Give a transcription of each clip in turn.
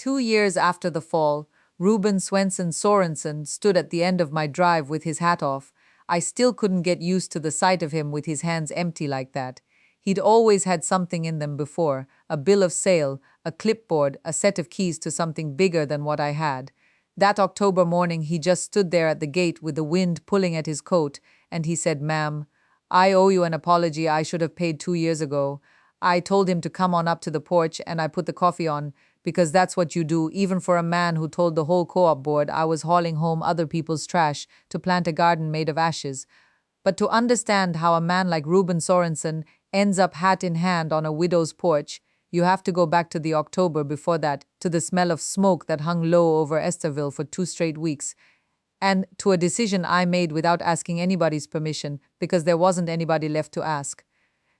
2 years after the fall, Reuben Swenson Sorensen stood at the end of my drive with his hat off. I still couldn't get used to the sight of him with his hands empty like that. He'd always had something in them before, a bill of sale, a clipboard, a set of keys to something bigger than what I had. That October morning he just stood there at the gate with the wind pulling at his coat, and he said, "Ma'am, I owe you an apology I should have paid 2 years ago." I told him to come on up to the porch, and I put the coffee on, because that's what you do, even for a man who told the whole co-op board I was hauling home other people's trash to plant a garden made of ashes. But to understand how a man like Reuben Sorensen ends up hat in hand on a widow's porch, you have to go back to the October before that, to the smell of smoke that hung low over Esterville for 2 straight weeks, and to a decision I made without asking anybody's permission, because there wasn't anybody left to ask.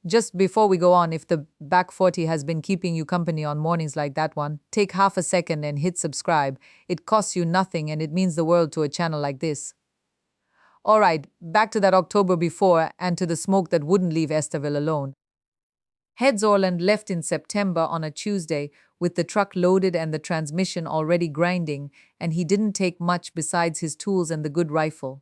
Just before we go on, if the back 40 has been keeping you company on mornings like that one, take half a second and hit subscribe. It costs you nothing and it means the world to a channel like this. All right, back to that October before and to the smoke that wouldn't leave Esterville alone. Heads Orland left in September on a Tuesday with the truck loaded and the transmission already grinding, and he didn't take much besides his tools and the good rifle.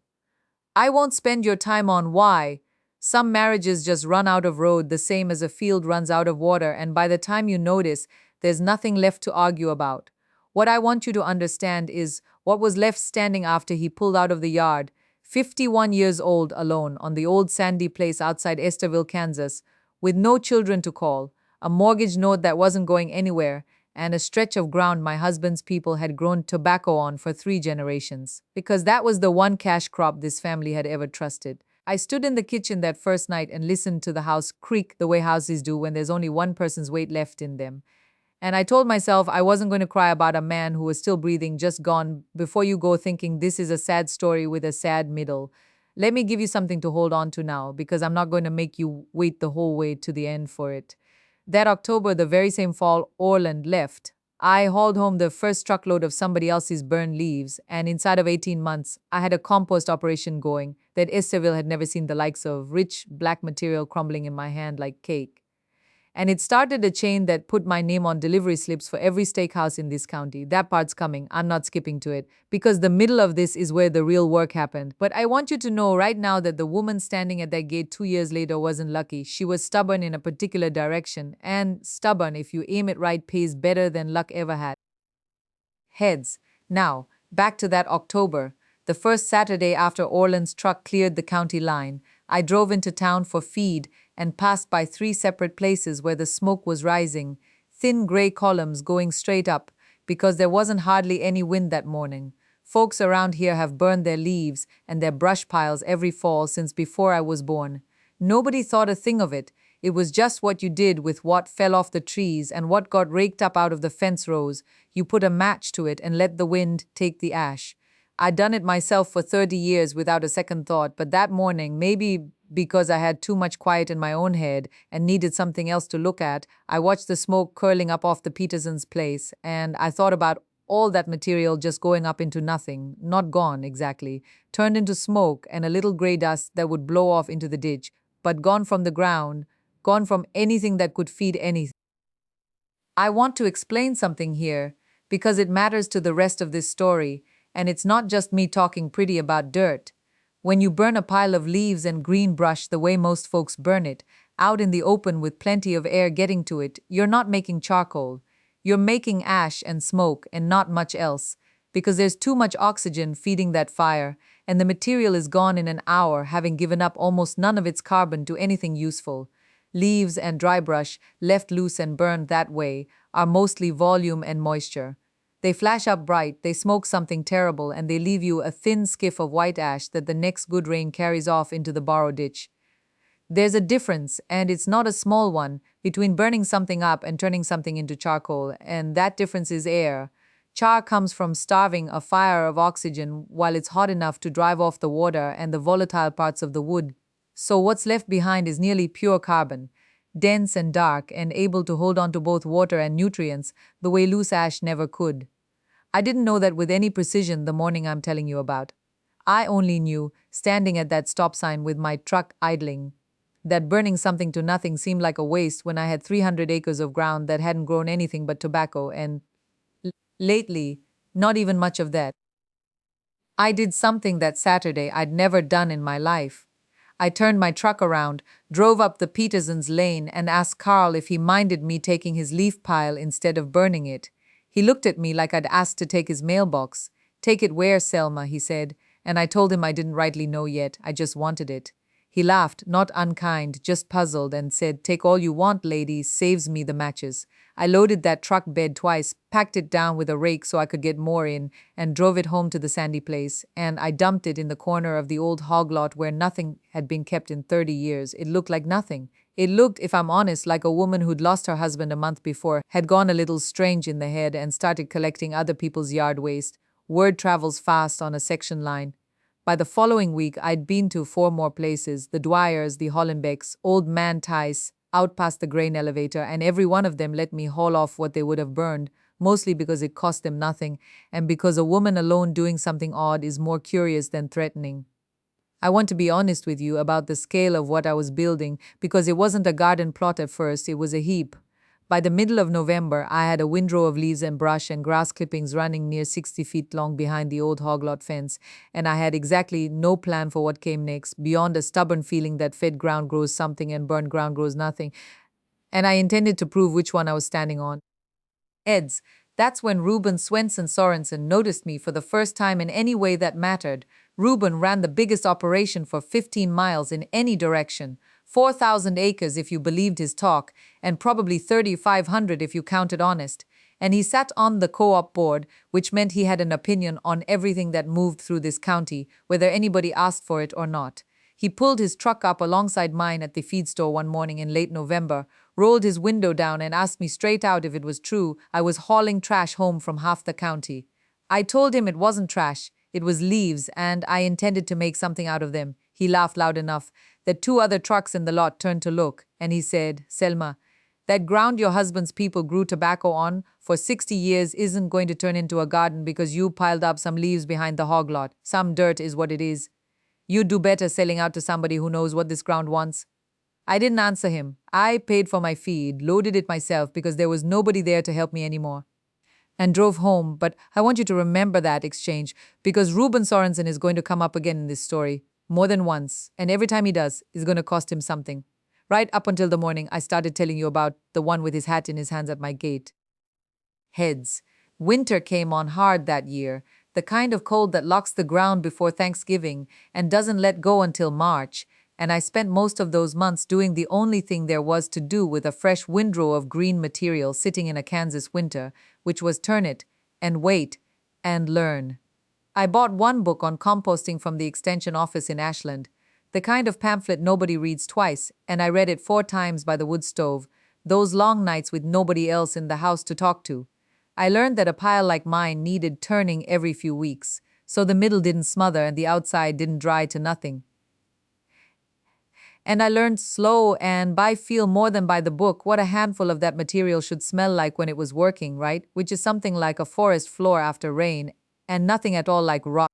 I won't spend your time on why. Some marriages just run out of road the same as a field runs out of water, and by the time you notice, there's nothing left to argue about. What I want you to understand is what was left standing after he pulled out of the yard, 51 years old, alone, on the old sandy place outside Esterville, Kansas, with no children to call, a mortgage note that wasn't going anywhere, and a stretch of ground my husband's people had grown tobacco on for 3 generations, because that was the one cash crop this family had ever trusted. I stood in the kitchen that first night and listened to the house creak the way houses do when there's only one person's weight left in them. And I told myself I wasn't going to cry about a man who was still breathing, just gone, before you go thinking this is a sad story with a sad middle. Let me give you something to hold on to now, because I'm not going to make you wait the whole way to the end for it. That October, the very same fall Orland left, I hauled home the first truckload of somebody else's burned leaves, and inside of 18 months, I had a compost operation going that Esterville had never seen the likes of, rich black material crumbling in my hand like cake. And it started a chain that put my name on delivery slips for every steakhouse in this county. That part's coming. I'm not skipping to it, because the middle of this is where the real work happened. But I want you to know right now that the woman standing at that gate 2 years later wasn't lucky. She was stubborn in a particular direction, and stubborn, if you aim it right, pays better than luck ever had. Heads. Now, back to that October. The first Saturday after Orland's truck cleared the county line, I drove into town for feed and passed by 3 separate places where the smoke was rising, thin gray columns going straight up, because there wasn't hardly any wind that morning. Folks around here have burned their leaves and their brush piles every fall since before I was born. Nobody thought a thing of it. It was just what you did with what fell off the trees and what got raked up out of the fence rows. You put a match to it and let the wind take the ash. I'd done it myself for 30 years without a second thought, but that morning, maybe because I had too much quiet in my own head and needed something else to look at, I watched the smoke curling up off the Petersons' place, and I thought about all that material just going up into nothing, not gone exactly, turned into smoke and a little gray dust that would blow off into the ditch, but gone from the ground, gone from anything that could feed anything. I want to explain something here, because it matters to the rest of this story, and it's not just me talking pretty about dirt. When you burn a pile of leaves and green brush the way most folks burn it, out in the open with plenty of air getting to it, you're not making charcoal. You're making ash and smoke and not much else, because there's too much oxygen feeding that fire, and the material is gone in an hour, having given up almost none of its carbon to anything useful. Leaves and dry brush, left loose and burned that way, are mostly volume and moisture. They flash up bright, they smoke something terrible, and they leave you a thin skiff of white ash that the next good rain carries off into the borrow ditch. There's a difference, and it's not a small one, between burning something up and turning something into charcoal, and that difference is air. Char comes from starving a fire of oxygen while it's hot enough to drive off the water and the volatile parts of the wood. So what's left behind is nearly pure carbon, dense and dark and able to hold on to both water and nutrients the way loose ash never could. I didn't know that with any precision the morning I'm telling you about. I only knew, standing at that stop sign with my truck idling, that burning something to nothing seemed like a waste when I had 300 acres of ground that hadn't grown anything but tobacco, and Lately, not even much of that. I did something that Saturday I'd never done in my life. I turned my truck around, drove up the Petersons lane, and asked Carl if he minded me taking his leaf pile instead of burning it. He looked at me like I'd asked to take his mailbox. Take it where, Selma, he said, and I told him I didn't rightly know yet, I just wanted it. He laughed, not unkind, just puzzled, and said, Take all you want, ladies, saves me the matches. I loaded that truck bed twice, packed it down with a rake so I could get more in, and drove it home to the sandy place, and I dumped it in the corner of the old hog lot where nothing had been kept in 30 years. It looked like nothing. It looked, if I'm honest, like a woman who'd lost her husband a month before, had gone a little strange in the head and started collecting other people's yard waste. Word travels fast on a section line. By the following week, I'd been to 4 more places: the Dwyers, the Hollenbecks, Old Man Tice, out past the grain elevator, and every one of them let me haul off what they would have burned, mostly because it cost them nothing, and because a woman alone doing something odd is more curious than threatening. I want to be honest with you about the scale of what I was building, because it wasn't a garden plot at first, it was a heap. By the middle of November, I had a windrow of leaves and brush and grass clippings running near 60 feet long behind the old hoglot fence, and I had exactly no plan for what came next, beyond a stubborn feeling that fed ground grows something and burned ground grows nothing, and I intended to prove which one I was standing on. Eds, that's when Reuben Swenson Sorensen noticed me for the first time in any way that mattered. Reuben ran the biggest operation for 15 miles in any direction, 4,000 acres if you believed his talk, and probably 3,500 if you counted honest. And he sat on the co-op board, which meant he had an opinion on everything that moved through this county, whether anybody asked for it or not. He pulled his truck up alongside mine at the feed store one morning in late November, rolled his window down, and asked me straight out if it was true I was hauling trash home from half the county. I told him it wasn't trash, it was leaves, and I intended to make something out of them. He laughed loud enough that 2 other trucks in the lot turned to look, and he said, Selma, that ground your husband's people grew tobacco on for 60 years isn't going to turn into a garden because you piled up some leaves behind the hog lot. Some dirt is what it is. You'd do better selling out to somebody who knows what this ground wants. I didn't answer him. I paid for my feed, loaded it myself because there was nobody there to help me anymore, and drove home. But I want you to remember that exchange, because Reuben Sorensen is going to come up again in this story, more than once, and every time he does, it's going to cost him something. Right up until the morning I started telling you about the one with his hat in his hands at my gate. Heads. Winter came on hard that year, the kind of cold that locks the ground before Thanksgiving and doesn't let go until March, and I spent most of those months doing the only thing there was to do with a fresh windrow of green material sitting in a Kansas winter, which was turn it and wait and learn. I bought one book on composting from the extension office in Ashland, the kind of pamphlet nobody reads twice, and I read it 4 times by the wood stove, those long nights with nobody else in the house to talk to. I learned that a pile like mine needed turning every few weeks, so the middle didn't smother and the outside didn't dry to nothing. And I learned slow and by feel more than by the book what a handful of that material should smell like when it was working, right? Which is something like a forest floor after rain, and nothing at all like rot.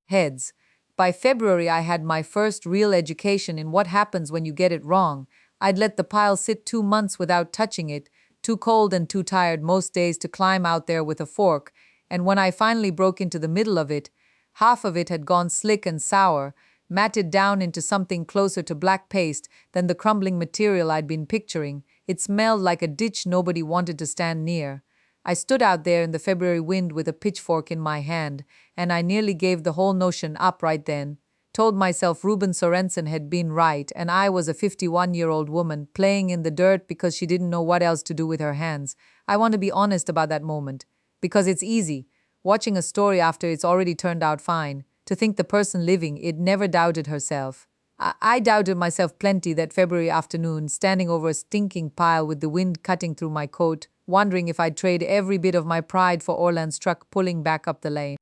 Heads. By February, I had my first real education in what happens when you get it wrong. I'd let the pile sit 2 months without touching it, too cold and too tired most days to climb out there with a fork, and when I finally broke into the middle of it, half of it had gone slick and sour, matted down into something closer to black paste than the crumbling material I'd been picturing. It smelled like a ditch nobody wanted to stand near. I stood out there in the February wind with a pitchfork in my hand, and I nearly gave the whole notion up right then. Told myself Reuben Sorensen had been right, and I was a 51-year-old woman playing in the dirt because she didn't know what else to do with her hands. I want to be honest about that moment, because it's easy, watching a story after it's already turned out fine, to think the person living it never doubted herself. I doubted myself plenty that February afternoon, standing over a stinking pile with the wind cutting through my coat, wondering if I'd trade every bit of my pride for Orland's truck pulling back up the lane.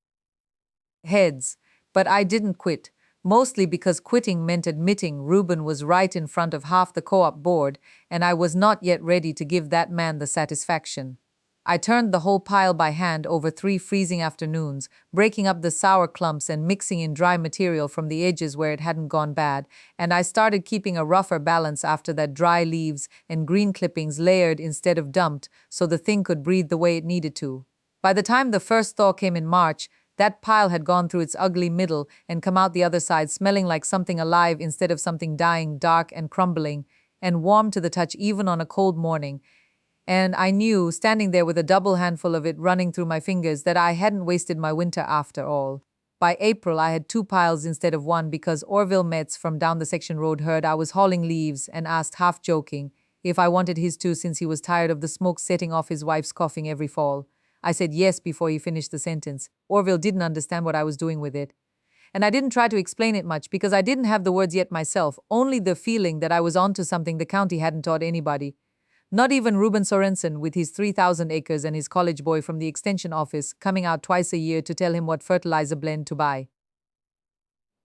Heads. But I didn't quit, mostly because quitting meant admitting Reuben was right in front of half the co-op board, and I was not yet ready to give that man the satisfaction. I turned the whole pile by hand over 3 freezing afternoons, breaking up the sour clumps and mixing in dry material from the edges where it hadn't gone bad, and I started keeping a rougher balance after that: dry leaves and green clippings layered instead of dumped so the thing could breathe the way it needed to. By the time the first thaw came in March, that pile had gone through its ugly middle and come out the other side smelling like something alive instead of something dying, dark and crumbling, and warm to the touch even on a cold morning. And I knew, standing there with a double handful of it running through my fingers, that I hadn't wasted my winter after all. By April, I had two piles instead of one because Orville Metz from down the section road heard I was hauling leaves and asked, half joking, if I wanted his too since he was tired of the smoke setting off his wife's coughing every fall. I said yes before he finished the sentence. Orville didn't understand what I was doing with it. And I didn't try to explain it much because I didn't have the words yet myself, only the feeling that I was onto something the county hadn't taught anybody. Not even Reuben Sorensen, with his 3,000 acres and his college boy from the extension office coming out twice a year to tell him what fertilizer blend to buy.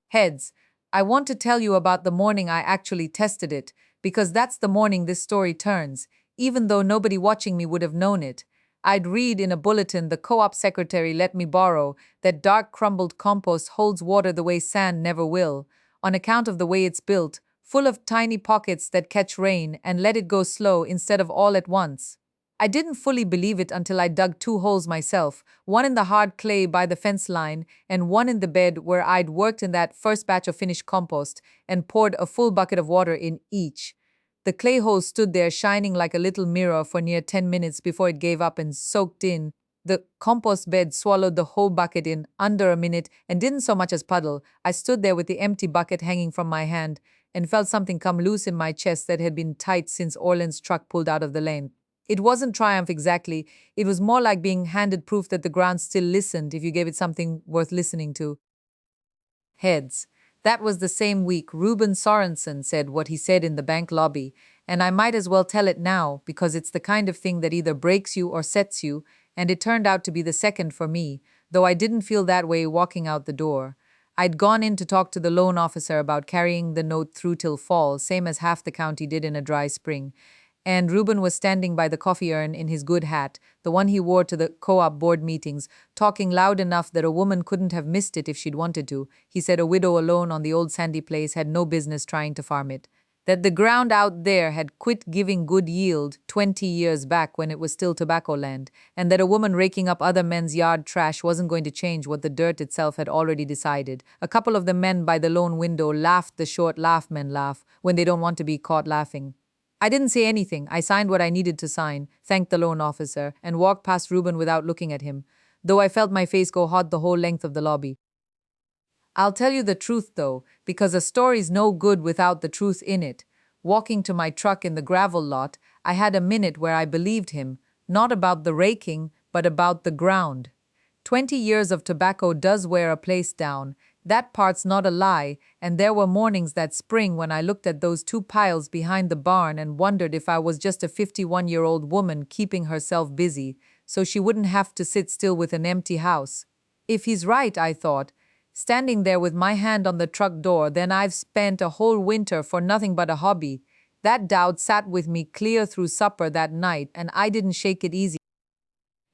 Heads, I want to tell you about the morning I actually tested it, because that's the morning this story turns, even though nobody watching me would have known it. I'd read in a bulletin the co-op secretary let me borrow that dark crumbled compost holds water the way sand never will, on account of the way it's built, full of tiny pockets that catch rain and let it go slow instead of all at once. I didn't fully believe it until I dug two holes myself, one in the hard clay by the fence line and one in the bed where I'd worked in that first batch of finished compost and poured a full bucket of water in each. The clay hole stood there shining like a little mirror for near 10 minutes before it gave up and soaked in. The compost bed swallowed the whole bucket in under a minute and didn't so much as puddle. I stood there with the empty bucket hanging from my hand and felt something come loose in my chest that had been tight since Orland's truck pulled out of the lane. It wasn't triumph exactly. It was more like being handed proof that the ground still listened if you gave it something worth listening to. Heads. That was the same week Reuben Sorensen said what he said in the bank lobby, and I might as well tell it now because it's the kind of thing that either breaks you or sets you, and it turned out to be the second for me, though I didn't feel that way walking out the door. I'd gone in to talk to the loan officer about carrying the note through till fall, same as half the county did in a dry spring. And Reuben was standing by the coffee urn in his good hat, the one he wore to the co-op board meetings, talking loud enough that a woman couldn't have missed it if she'd wanted to. He said a widow alone on the old sandy place had no business trying to farm it. That the ground out there had quit giving good yield 20 years back when it was still tobacco land, and that a woman raking up other men's yard trash wasn't going to change what the dirt itself had already decided. A couple of the men by the lone window laughed the short laugh men laugh when they don't want to be caught laughing. I didn't say anything. I signed what I needed to sign, thanked the loan officer, and walked past Reuben without looking at him, though I felt my face go hot the whole length of the lobby. I'll tell you the truth, though, because a story's no good without the truth in it. Walking to my truck in the gravel lot, I had a minute where I believed him, not about the raking, but about the ground. 20 years of tobacco does wear a place down. That part's not a lie, and there were mornings that spring when I looked at those two piles behind the barn and wondered if I was just a 51-year-old woman keeping herself busy, so she wouldn't have to sit still with an empty house. If he's right, I thought, standing there with my hand on the truck door, then I've spent a whole winter for nothing but a hobby. That doubt sat with me clear through supper that night, and I didn't shake it easy.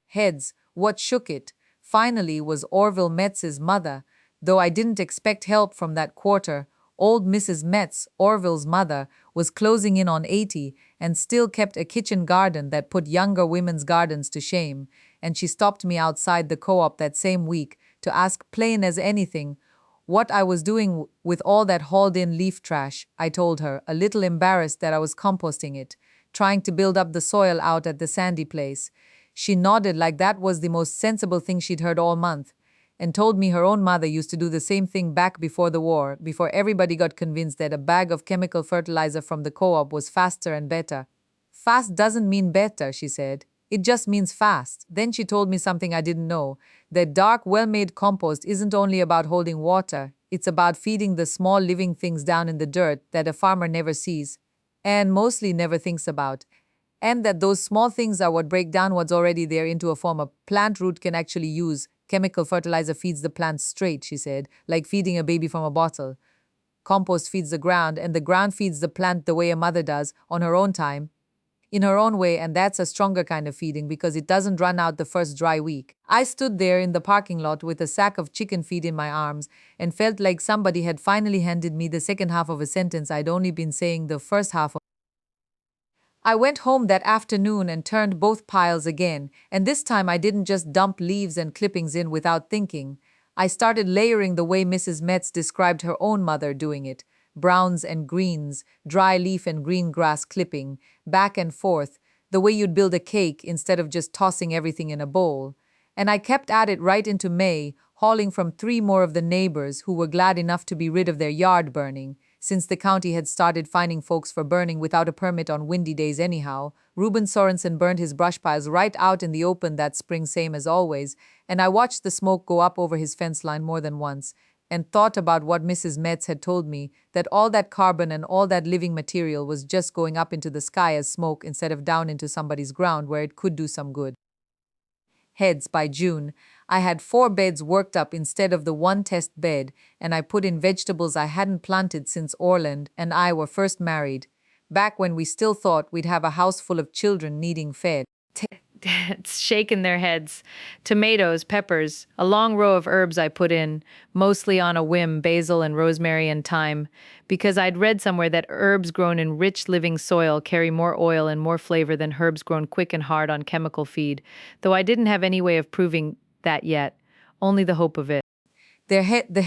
Heads, what shook it, finally, was Orville Metz's mother. Though I didn't expect help from that quarter, old Mrs. Metz, Orville's mother, was closing in on 80 and still kept a kitchen garden that put younger women's gardens to shame, and she stopped me outside the co-op that same week to ask plain as anything what I was doing with all that hauled-in leaf trash. I told her, a little embarrassed that I was composting it, trying to build up the soil out at the sandy place. She nodded like that was the most sensible thing she'd heard all month, and told me her own mother used to do the same thing back before the war, before everybody got convinced that a bag of chemical fertilizer from the co-op was faster and better. Fast doesn't mean better, she said. It just means fast. Then she told me something I didn't know, that dark, well-made compost isn't only about holding water, it's about feeding the small living things down in the dirt that a farmer never sees, and mostly never thinks about, and that those small things are what break down what's already there into a form a plant root can actually use. Chemical fertilizer feeds the plant straight, she said, like feeding a baby from a bottle. Compost feeds the ground, and the ground feeds the plant the way a mother does, on her own time, in her own way, and that's a stronger kind of feeding because it doesn't run out the first dry week. I stood there in the parking lot with a sack of chicken feed in my arms and felt like somebody had finally handed me the second half of a sentence I'd only been saying the first half of. I went home that afternoon and turned both piles again, and this time I didn't just dump leaves and clippings in without thinking. I started layering the way Mrs. Metz described her own mother doing it: browns and greens, dry leaf and green grass clipping, back and forth, the way you'd build a cake instead of just tossing everything in a bowl. And I kept at it right into May, hauling from 3 more of the neighbors who were glad enough to be rid of their yard burning, since the county had started fining folks for burning without a permit on windy days anyhow. Reuben Sorensen burned his brush piles right out in the open that spring, same as always, and I watched the smoke go up over his fence line more than once, and thought about what Mrs. Metz had told me, that all that carbon and all that living material was just going up into the sky as smoke instead of down into somebody's ground where it could do some good. Heads, by June, I had 4 beds worked up instead of the one test bed, and I put in vegetables I hadn't planted since Orland and I were first married, back when we still thought we'd have a house full of children needing fed. Shaking their heads. Tomatoes, peppers, a long row of herbs I put in, mostly on a whim, basil and rosemary and thyme, because I'd read somewhere that herbs grown in rich living soil carry more oil and more flavor than herbs grown quick and hard on chemical feed, though I didn't have any way of proving that yet, only the hope of it. Their head, the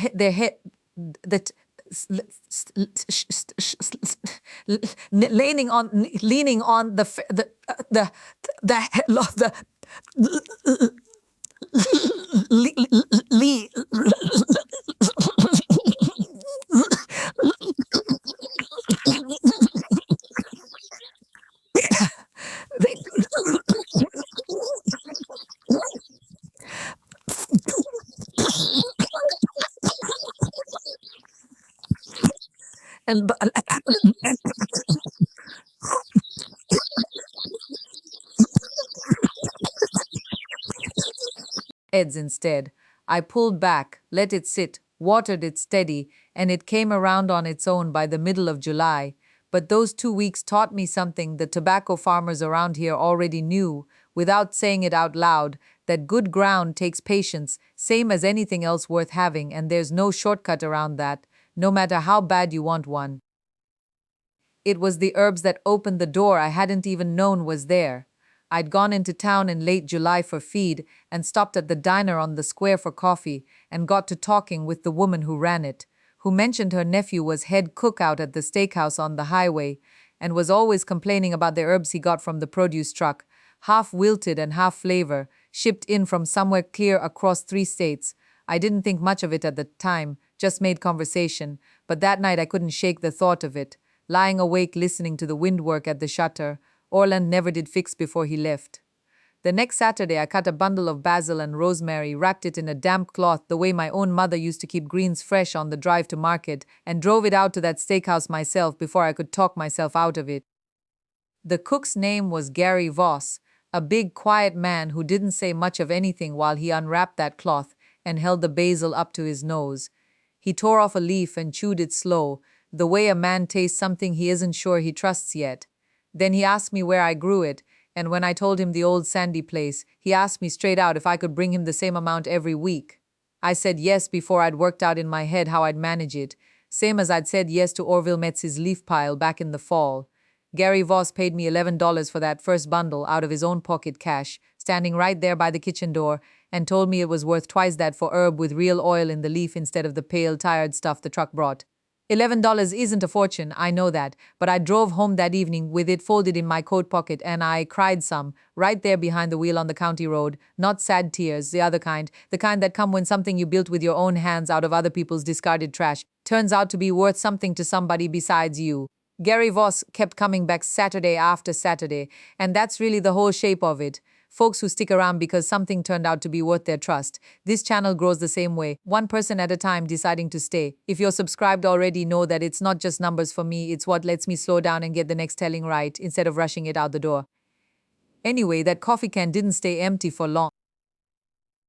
leaning on the and heads instead. I pulled back, let it sit, watered it steady, and it came around on its own by the middle of July. But those 2 weeks taught me something the tobacco farmers around here already knew, without saying it out loud, that good ground takes patience, same as anything else worth having, and there's no shortcut around that, no matter how bad you want one. It was the herbs that opened the door I hadn't even known was there. I'd gone into town in late July for feed and stopped at the diner on the square for coffee and got to talking with the woman who ran it, who mentioned her nephew was head cook out at the steakhouse on the highway and was always complaining about the herbs he got from the produce truck, half wilted and half flavor, shipped in from somewhere clear across 3 states. I didn't think much of it at the time, just made conversation, but that night I couldn't shake the thought of it. Lying awake listening to the windwork at the shutter, Orland never did fix before he left. The next Saturday, I cut a bundle of basil and rosemary, wrapped it in a damp cloth the way my own mother used to keep greens fresh on the drive to market, and drove it out to that steakhouse myself before I could talk myself out of it. The cook's name was Gary Voss, a big, quiet man who didn't say much of anything while he unwrapped that cloth and held the basil up to his nose. He tore off a leaf and chewed it slow, the way a man tastes something he isn't sure he trusts yet. Then he asked me where I grew it, and when I told him the old sandy place, he asked me straight out if I could bring him the same amount every week. I said yes before I'd worked out in my head how I'd manage it, same as I'd said yes to Orville Metz's leaf pile back in the fall. Gary Voss paid me $11 for that first bundle out of his own pocket cash, standing right there by the kitchen door, and told me it was worth twice that for herb with real oil in the leaf instead of the pale, tired stuff the truck brought. $11 isn't a fortune, I know that, but I drove home that evening with it folded in my coat pocket and I cried some, right there behind the wheel on the county road. Not sad tears, the other kind, the kind that come when something you built with your own hands out of other people's discarded trash turns out to be worth something to somebody besides you. Gary Voss kept coming back Saturday after Saturday, and that's really the whole shape of it. Folks who stick around because something turned out to be worth their trust. This channel grows the same way, one person at a time deciding to stay. If you're subscribed already, know that it's not just numbers for me, it's what lets me slow down and get the next telling right instead of rushing it out the door. Anyway, that coffee can didn't stay empty for long.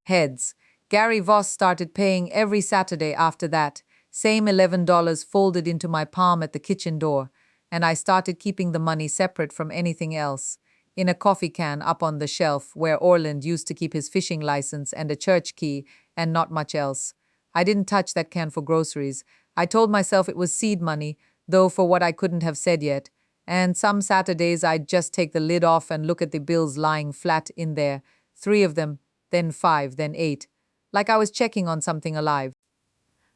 Heads. Gary Voss started paying every Saturday after that. Same $11 folded into my palm at the kitchen door, and I started keeping the money separate from anything else, in a coffee can up on the shelf where Orland used to keep his fishing license and a church key and not much else. I didn't touch that can for groceries. I told myself it was seed money, though for what I couldn't have said yet. And some Saturdays I'd just take the lid off and look at the bills lying flat in there. 3 of them, then 5, then 8. Like I was checking on something alive.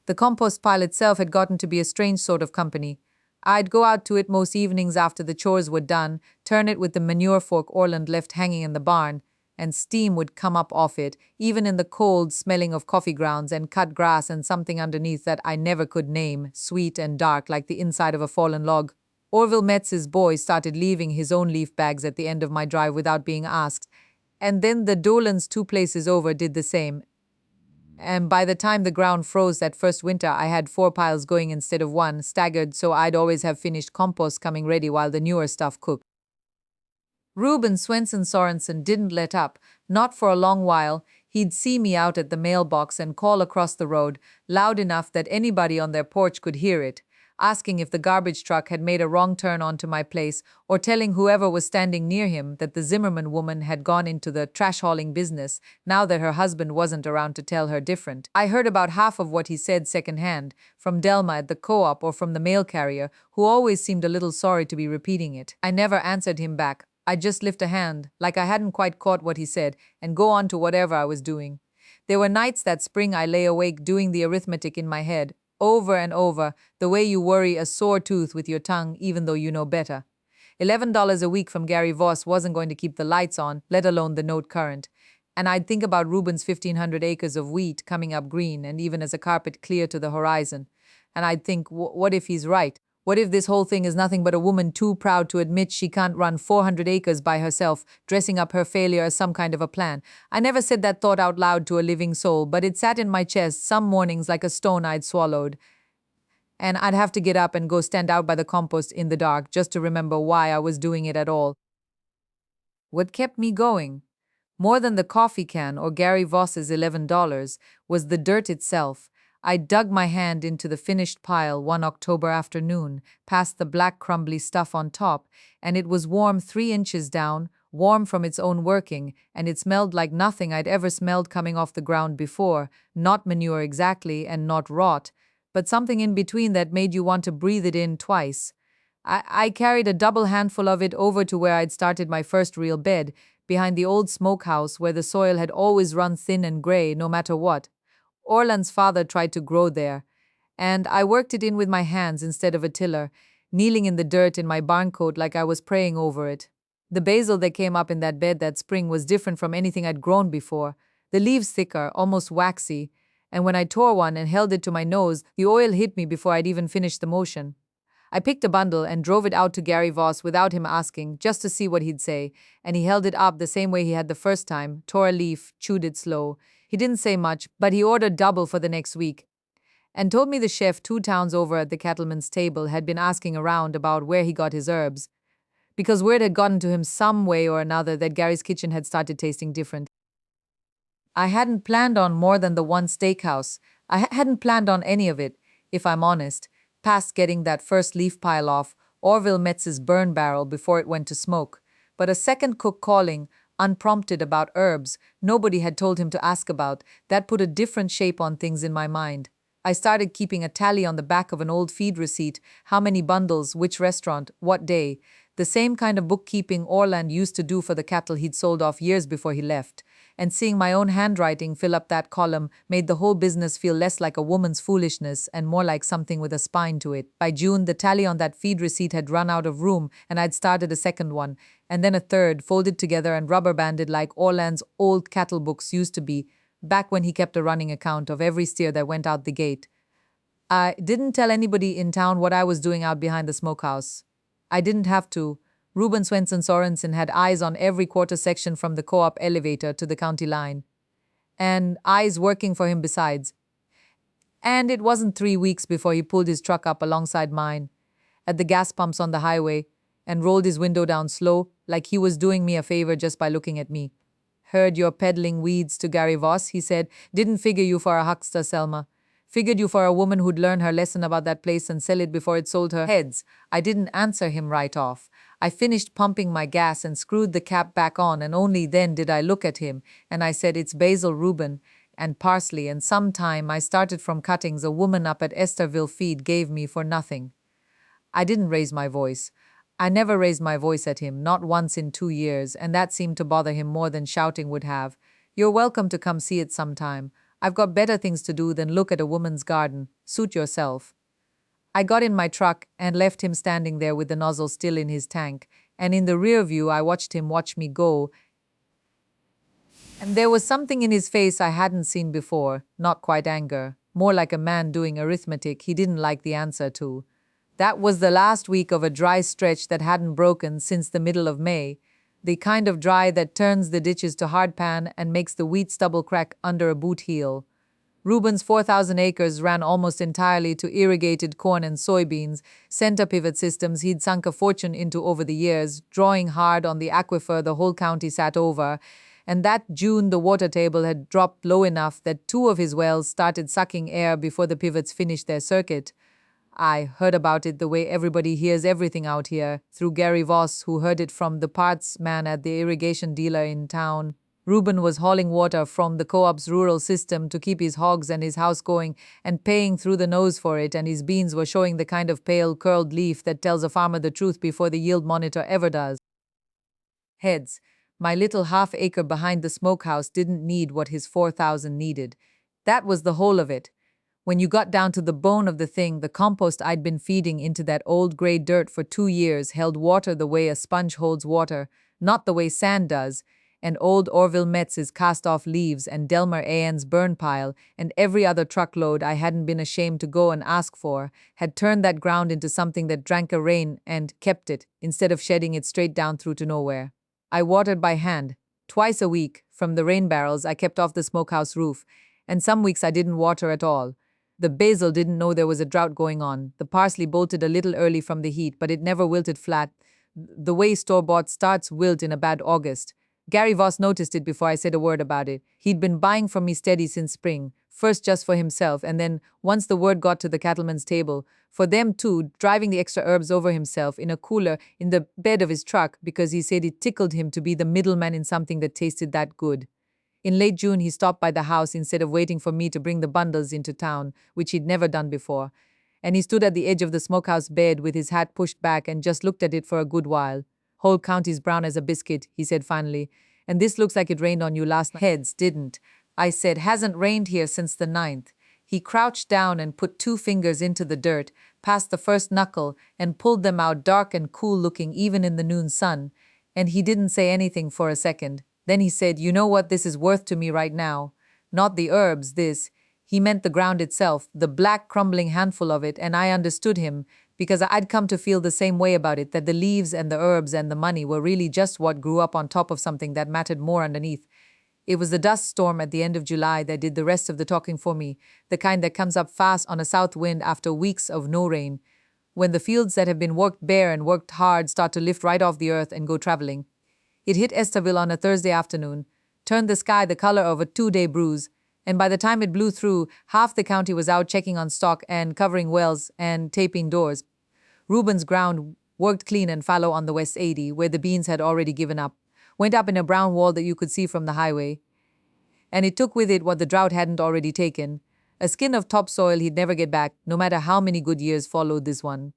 The compost pile itself had gotten to be a strange sort of company. I'd go out to it most evenings after the chores were done, turn it with the manure fork Orland left hanging in the barn, and steam would come up off it, even in the cold, smelling of coffee grounds and cut grass and something underneath that I never could name, sweet and dark like the inside of a fallen log. Orville Metz's boy started leaving his own leaf bags at the end of my drive without being asked, and then the Dolans 2 places over did the same. And by the time the ground froze that first winter, I had 4 piles going instead of 1, staggered, so I'd always have finished compost coming ready while the newer stuff cooked. Reuben Swenson Sorensen didn't let up, not for a long while. He'd see me out at the mailbox and call across the road, loud enough that anybody on their porch could hear it, asking if the garbage truck had made a wrong turn onto my place, or telling whoever was standing near him that the Zimmerman woman had gone into the trash-hauling business now that her husband wasn't around to tell her different. I heard about half of what he said secondhand, from Delma at the co-op or from the mail carrier, who always seemed a little sorry to be repeating it. I never answered him back. I'd just lift a hand, like I hadn't quite caught what he said, and go on to whatever I was doing. There were nights that spring I lay awake doing the arithmetic in my head, over and over, the way you worry a sore tooth with your tongue even though you know better. $11 a week from Gary Voss wasn't going to keep the lights on, let alone the note current. And I'd think about Reuben's 1,500 acres of wheat coming up green and even as a carpet clear to the horizon. And I'd think, what if he's right? What if this whole thing is nothing but a woman too proud to admit she can't run 400 acres by herself, dressing up her failure as some kind of a plan? I never said that thought out loud to a living soul, but it sat in my chest some mornings like a stone I'd swallowed. And I'd have to get up and go stand out by the compost in the dark just to remember why I was doing it at all. What kept me going, more than the coffee can or Gary Voss's $11, was the dirt itself. I dug my hand into the finished pile one October afternoon, past the black crumbly stuff on top, and it was warm 3 inches down, warm from its own working, and it smelled like nothing I'd ever smelled coming off the ground before, not manure exactly and not rot, but something in between that made you want to breathe it in twice. I carried a double handful of it over to where I'd started my first real bed, behind the old smokehouse where the soil had always run thin and gray no matter what. Orland's father tried to grow there, and I worked it in with my hands instead of a tiller, kneeling in the dirt in my barn coat like I was praying over it. The basil that came up in that bed that spring was different from anything I'd grown before, the leaves thicker, almost waxy, and when I tore one and held it to my nose, the oil hit me before I'd even finished the motion. I picked a bundle and drove it out to Gary Voss without him asking, just to see what he'd say, and he held it up the same way he had the first time, tore a leaf, chewed it slow. He didn't say much, but he ordered double for the next week, and told me the chef 2 towns over at the cattleman's table had been asking around about where he got his herbs, because word had gotten to him some way or another that Gary's kitchen had started tasting different. I hadn't planned on more than the one steakhouse. I hadn't planned on any of it, if I'm honest, past getting that first leaf pile off Orville Metz's burn barrel before it went to smoke. But a second cook calling, unprompted, about herbs nobody had told him to ask about, that put a different shape on things in my mind. I started keeping a tally on the back of an old feed receipt, how many bundles, which restaurant, what day, the same kind of bookkeeping Orland used to do for the cattle he'd sold off years before he left. And seeing my own handwriting fill up that column made the whole business feel less like a woman's foolishness and more like something with a spine to it. By June, the tally on that feed receipt had run out of room, and I'd started a second one, and then a third, folded together and rubber-banded like Orland's old cattle books used to be, back when he kept a running account of every steer that went out the gate. I didn't tell anybody in town what I was doing out behind the smokehouse. I didn't have to. Reuben Swenson Sorensen had eyes on every quarter section from the co-op elevator to the county line. And eyes working for him besides. And it wasn't 3 weeks before he pulled his truck up alongside mine, at the gas pumps on the highway, and rolled his window down slow, like he was doing me a favor just by looking at me. "Heard you're peddling weeds to Gary Voss," he said. "Didn't figure you for a huckster, Selma. Figured you for a woman who'd learn her lesson about that place and sell it before it sold her heads." I didn't answer him right off. I finished pumping my gas and screwed the cap back on, and only then did I look at him, and I said, "It's basil, Reuben, and parsley, and some thyme I started from cuttings a woman up at Esterville Feed gave me for nothing." I didn't raise my voice. I never raised my voice at him, not once in 2 years, and that seemed to bother him more than shouting would have. You're welcome to come see it sometime. I've got better things to do than look at a woman's garden. Suit yourself. I got in my truck and left him standing there with the nozzle still in his tank, and in the rear view I watched him watch me go, and there was something in his face I hadn't seen before, not quite anger, more like a man doing arithmetic he didn't like the answer to. That was the last week of a dry stretch that hadn't broken since the middle of May, the kind of dry that turns the ditches to hardpan and makes the wheat stubble crack under a boot heel. Reuben's 4,000 acres ran almost entirely to irrigated corn and soybeans, center pivot systems he'd sunk a fortune into over the years, drawing hard on the aquifer the whole county sat over, and that June the water table had dropped low enough that two of his wells started sucking air before the pivots finished their circuit. I heard about it the way everybody hears everything out here, through Gary Voss, who heard it from the parts man at the irrigation dealer in town. Reuben was hauling water from the co-op's rural system to keep his hogs and his house going and paying through the nose for it, and his beans were showing the kind of pale, curled leaf that tells a farmer the truth before the yield monitor ever does. Heads. My little half-acre behind the smokehouse didn't need what his 4,000 needed. That was the whole of it. When you got down to the bone of the thing, the compost I'd been feeding into that old gray dirt for 2 years held water the way a sponge holds water, not the way sand does, and old Orville Metz's cast-off leaves and Delmer Ann's burn pile and every other truckload I hadn't been ashamed to go and ask for had turned that ground into something that drank a rain and kept it, instead of shedding it straight down through to nowhere. I watered by hand, twice a week, from the rain barrels I kept off the smokehouse roof, and some weeks I didn't water at all. The basil didn't know there was a drought going on. The parsley bolted a little early from the heat, but it never wilted flat, the way store-bought starts wilt in a bad August. Gary Voss noticed it before I said a word about it. He'd been buying from me steady since spring, first just for himself, and then, once the word got to the cattleman's table, for them too, driving the extra herbs over himself in a cooler in the bed of his truck because he said it tickled him to be the middleman in something that tasted that good. In late June, he stopped by the house instead of waiting for me to bring the bundles into town, which he'd never done before, and he stood at the edge of the smokehouse bed with his hat pushed back and just looked at it for a good while. "Whole county's brown as a biscuit," he said finally, "and this looks like it rained on you last night." "Heads didn't," I said. "Hasn't rained here since the 9th. He crouched down and put 2 fingers into the dirt, past the first knuckle, and pulled them out dark and cool-looking even in the noon sun, and he didn't say anything for a second. Then he said, "You know what this is worth to me right now? Not the herbs, this." He meant the ground itself, the black crumbling handful of it, and I understood him, because I'd come to feel the same way about it, that the leaves and the herbs and the money were really just what grew up on top of something that mattered more underneath. It was the dust storm at the end of July that did the rest of the talking for me, the kind that comes up fast on a south wind after weeks of no rain, when the fields that have been worked bare and worked hard start to lift right off the earth and go traveling. It hit Esterville on a Thursday afternoon, turned the sky the color of a 2-day bruise, and by the time it blew through, half the county was out checking on stock and covering wells and taping doors. Reuben's ground worked clean and fallow on the West 80, where the beans had already given up, went up in a brown wall that you could see from the highway. And it took with it what the drought hadn't already taken, a skin of topsoil he'd never get back, no matter how many good years followed this one.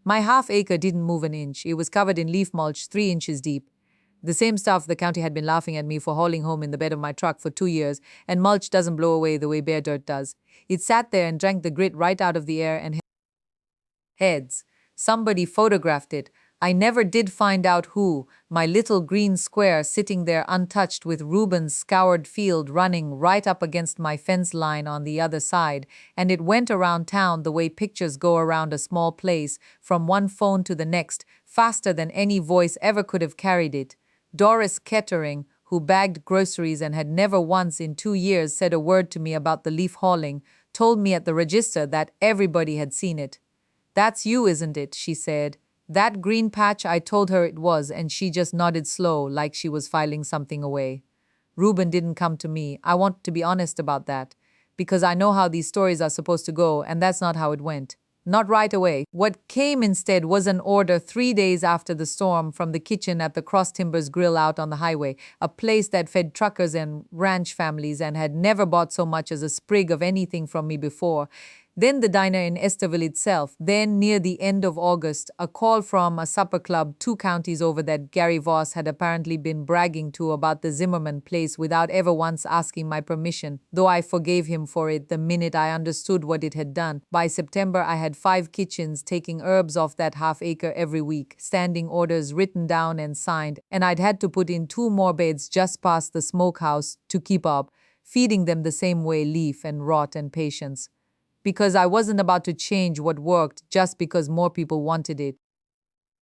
My half-acre didn't move an inch. It was covered in leaf mulch 3 inches deep. The same stuff the county had been laughing at me for hauling home in the bed of my truck for 2 years, and mulch doesn't blow away the way bare dirt does. It sat there and drank the grit right out of the air and heads. Somebody photographed it. I never did find out who. My little green square sitting there untouched with Reuben's scoured field running right up against my fence line on the other side, and it went around town the way pictures go around a small place, from one phone to the next, faster than any voice ever could have carried it. Doris Kettering, who bagged groceries and had never once in 2 years said a word to me about the leaf hauling, told me at the register that everybody had seen it. "That's you, isn't it?" she said. That green patch, I told her it was, and she just nodded slow, like she was filing something away. Reuben didn't come to me. I want to be honest about that, because I know how these stories are supposed to go, and that's not how it went. Not right away. What came instead was an order 3 days after the storm from the kitchen at the Cross Timbers Grill out on the highway, a place that fed truckers and ranch families and had never bought so much as a sprig of anything from me before. Then the diner in Esterville itself. Then, near the end of August, a call from a supper club 2 counties over that Gary Voss had apparently been bragging to about the Zimmerman place without ever once asking my permission, though I forgave him for it the minute I understood what it had done. By September, I had 5 kitchens taking herbs off that half-acre every week, standing orders written down and signed, and I'd had to put in 2 more beds just past the smokehouse to keep up, feeding them the same way, leaf and rot and patience, because I wasn't about to change what worked just because more people wanted it.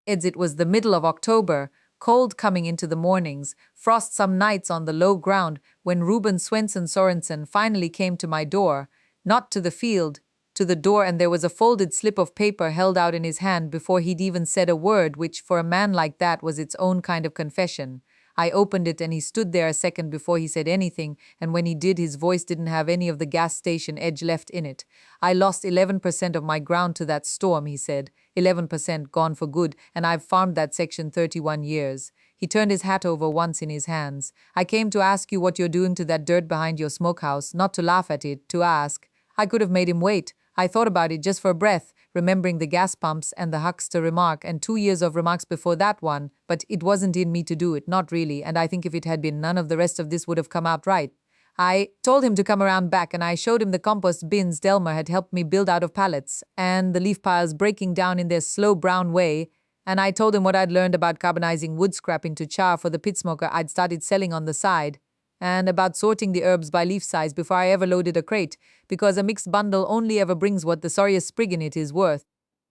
It was the middle of October, cold coming into the mornings, frost some nights on the low ground, when Reuben Swenson Sorensen finally came to my door, not to the field, to the door, and there was a folded slip of paper held out in his hand before he'd even said a word, which for a man like that was its own kind of confession. I opened it and he stood there a second before he said anything, and when he did, his voice didn't have any of the gas station edge left in it. "I lost 11% of my ground to that storm," he said. 11% gone for good, and I've farmed that section 31 years. He turned his hat over once in his hands. "I came to ask you what you're doing to that dirt behind your smokehouse, not to laugh at it, to ask." I could have made him wait. I thought about it just for a breath, remembering the gas pumps and the huckster remark and 2 years of remarks before that one, but it wasn't in me to do it, not really, and I think if it had been, none of the rest of this would have come out right. I told him to come around back, and I showed him the compost bins Delmer had helped me build out of pallets, and the leaf piles breaking down in their slow brown way, and I told him what I'd learned about carbonizing wood scrap into char for the pit smoker I'd started selling on the side, and about sorting the herbs by leaf size before I ever loaded a crate, because a mixed bundle only ever brings what the sorriest sprig in it is worth.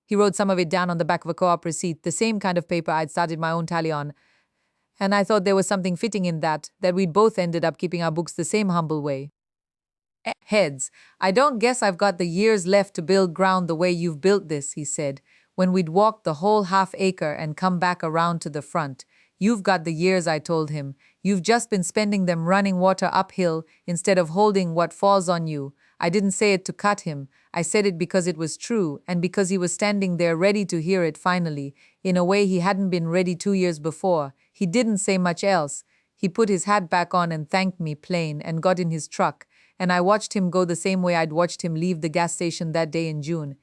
He wrote some of it down on the back of a co-op receipt, the same kind of paper I'd started my own tally on, and I thought there was something fitting in that we'd both ended up keeping our books the same humble way. "Heads, I don't guess I've got the years left to build ground the way you've built this," he said, when we'd walked the whole half-acre and come back around to the front. "You've got the years," I told him. "You've just been spending them running water uphill instead of holding what falls on you." I didn't say it to cut him. I said it because it was true, and because he was standing there ready to hear it finally, in a way he hadn't been ready 2 years before. He didn't say much else. He put his hat back on and thanked me plain and got in his truck, and I watched him go the same way I'd watched him leave the gas station that day in June.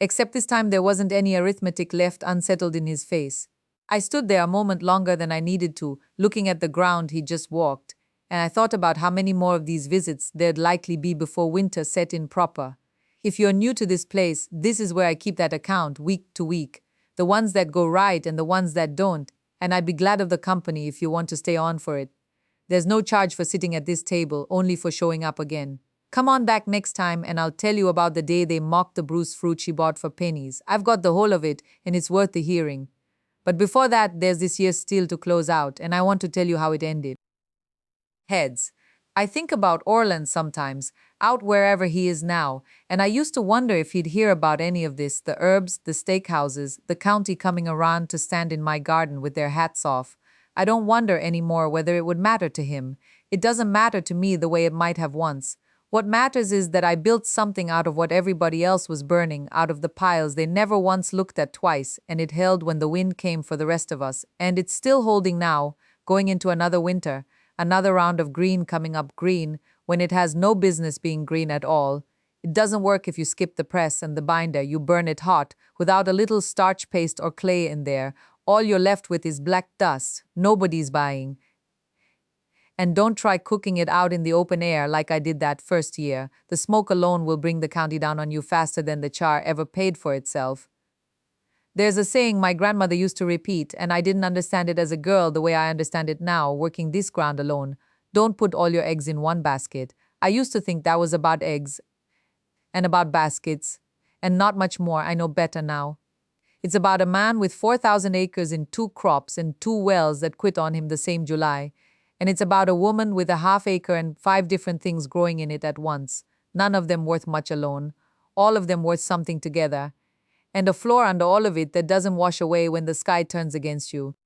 Except this time there wasn't any arithmetic left unsettled in his face. I stood there a moment longer than I needed to, looking at the ground he'd just walked, and I thought about how many more of these visits there'd likely be before winter set in proper. If you're new to this place, this is where I keep that account week to week, the ones that go right and the ones that don't, and I'd be glad of the company if you want to stay on for it. There's no charge for sitting at this table, only for showing up again. Come on back next time and I'll tell you about the day they mocked the bruised fruit she bought for pennies. I've got the whole of it, and it's worth the hearing. But before that, there's this year's still to close out, and I want to tell you how it ended. Heads. I think about Orland sometimes, out wherever he is now, and I used to wonder if he'd hear about any of this, the herbs, the steakhouses, the county coming around to stand in my garden with their hats off. I don't wonder anymore whether it would matter to him. It doesn't matter to me the way it might have once. What matters is that I built something out of what everybody else was burning, out of the piles they never once looked at twice, and it held when the wind came for the rest of us, and it's still holding now, going into another winter, another round of green coming up green, when it has no business being green at all. It doesn't work if you skip the press and the binder, you burn it hot, without a little starch paste or clay in there. All you're left with is black dust. Nobody's buying. And don't try cooking it out in the open air like I did that first year. The smoke alone will bring the county down on you faster than the char ever paid for itself. There's a saying my grandmother used to repeat, and I didn't understand it as a girl the way I understand it now, working this ground alone. Don't put all your eggs in one basket. I used to think that was about eggs and about baskets, and not much more. I know better now. It's about a man with 4,000 acres in 2 crops and 2 wells that quit on him the same July. And it's about a woman with a half-acre and 5 different things growing in it at once, none of them worth much alone, all of them worth something together, and a floor under all of it that doesn't wash away when the sky turns against you.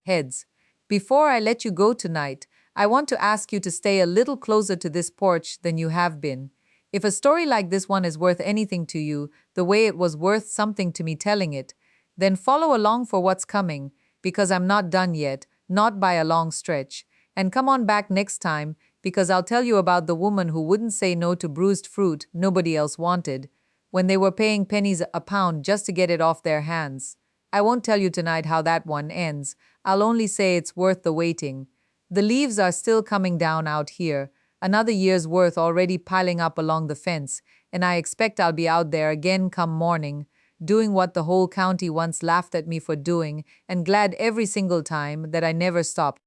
Heads. Before I let you go tonight, I want to ask you to stay a little closer to this porch than you have been. If a story like this one is worth anything to you, the way it was worth something to me telling it, then follow along for what's coming, because I'm not done yet, not by a long stretch. And come on back next time, because I'll tell you about the woman who wouldn't say no to bruised fruit nobody else wanted, when they were paying pennies a pound just to get it off their hands. I won't tell you tonight how that one ends. I'll only say it's worth the waiting. The leaves are still coming down out here, another year's worth already piling up along the fence, and I expect I'll be out there again come morning, doing what the whole county once laughed at me for doing, and glad every single time that I never stopped.